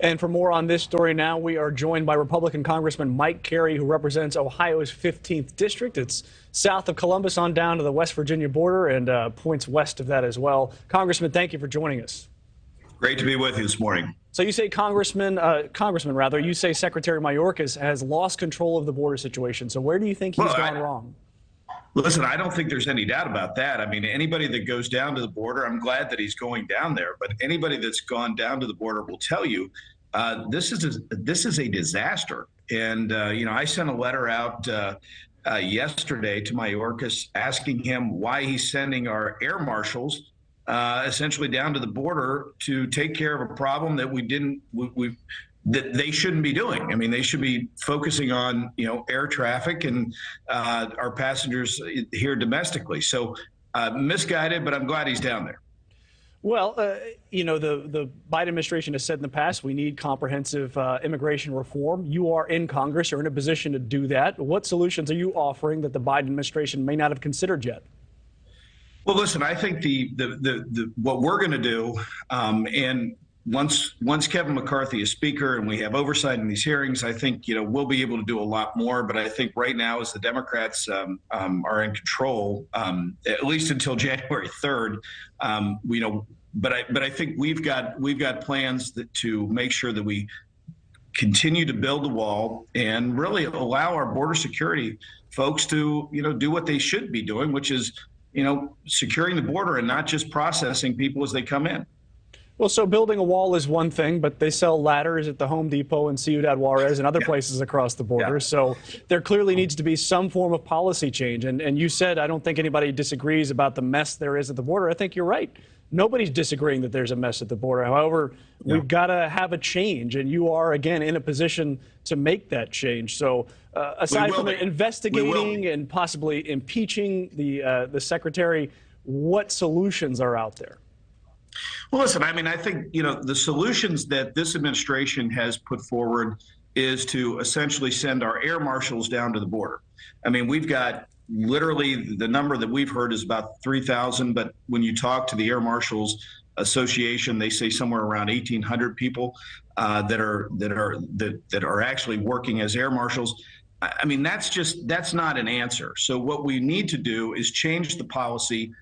And for more on this story now, we are joined by Republican Congressman Mike Carey, who represents Ohio's 15th district. It's south of Columbus on down to the West Virginia border and points west of that as well. Congressman, thank you for joining us. Great to be with you this morning. So you say Congressman, you say Secretary Mayorkas has lost control of the border situation. So where do you think he's gone wrong? Listen, I don't think there's any doubt about that. I mean, anybody that goes down to the border, I'm glad that he's going down there, but anybody that's gone down to the border will tell you this is a disaster. And, I sent a letter out yesterday to Mayorkas asking him why he's sending our air marshals essentially down to the border to take care of a problem that that they shouldn't be doing. I mean, they should be focusing on, air traffic and our passengers here domestically. So misguided, but I'm glad he's down there. Well, the Biden administration has said in the past we need comprehensive immigration reform. You are in Congress. You're in a position to do that. What solutions are you offering that the Biden administration may not have considered yet? Well, listen, I think what we're going to do, and once Kevin McCarthy is speaker and we have oversight in these hearings, I think we'll be able to do a lot more. But I think right now, as the Democrats are in control, at least until January 3rd, But I think we've got plans to make sure that we continue to build the wall and really allow our border security folks to do what they should be doing, which is securing the border and not just processing people as they come in. Well, so building a wall is one thing, but they sell ladders at the Home Depot in Ciudad Juarez and other places across the border. So there clearly needs to be some form of policy change. And you said, I don't think anybody disagrees about the mess there is at the border. I think you're right. Nobody's disagreeing that there's a mess at the border. However, we've got to have a change, and you are, again, in a position to make that change. So aside from investigating and possibly impeaching the secretary, what solutions are out there? Well, listen, I mean, I think, the solutions that this administration has put forward is to essentially send our air marshals down to the border. I mean, we've got literally the number that we've heard is about 3,000. But when you talk to the Air Marshals Association, they say somewhere around 1,800 people that are actually working as air marshals. I mean, that's not an answer. So what we need to do is change the policy.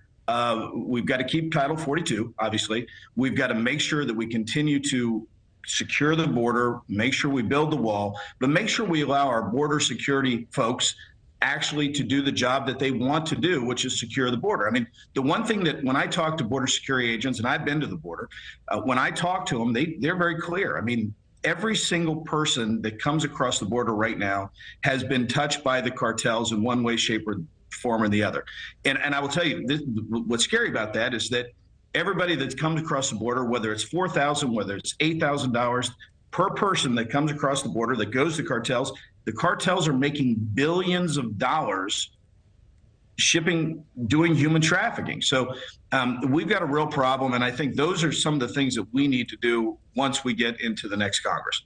We've got to keep Title 42, obviously. We've got to make sure that we continue to secure the border, make sure we build the wall, but make sure we allow our border security folks actually to do the job that they want to do, which is secure the border. I mean, the one thing that when I talk to border security agents, and I've been to the border, when I talk to them, they're very clear. I mean, every single person that comes across the border right now has been touched by the cartels in one way, shape, or form or the other. And I will tell you, what's scary about that is that everybody that comes across the border, whether it's $4,000, whether it's $8,000 per person that comes across the border that goes to cartels, the cartels are making billions of dollars doing human trafficking. So we've got a real problem. And I think those are some of the things that we need to do once we get into the next Congress.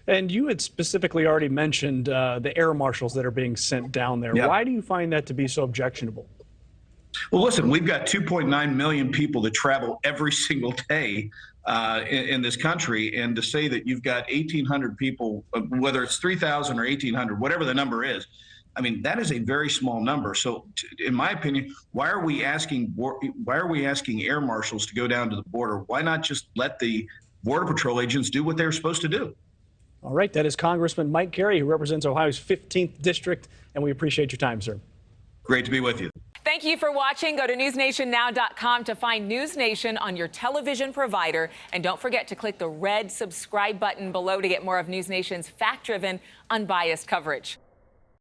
And you had specifically already mentioned the air marshals that are being sent down there. Yep. Why do you find that to be so objectionable? Well, listen, we've got 2.9 million people that travel every single day in this country. And to say that you've got 1,800 people, whether it's 3,000 or 1,800, whatever the number is, I mean, that is a very small number. So in my opinion, why are we asking air marshals to go down to the border? Why not just let the Border Patrol agents do what they're supposed to do? All right. That is Congressman Mike Carey, who represents Ohio's 15th district. And we appreciate your time, sir. Great to be with you. Thank you for watching. Go to newsnationnow.com to find NewsNation on your television provider. And don't forget to click the red subscribe button below to get more of NewsNation's fact-driven, unbiased coverage.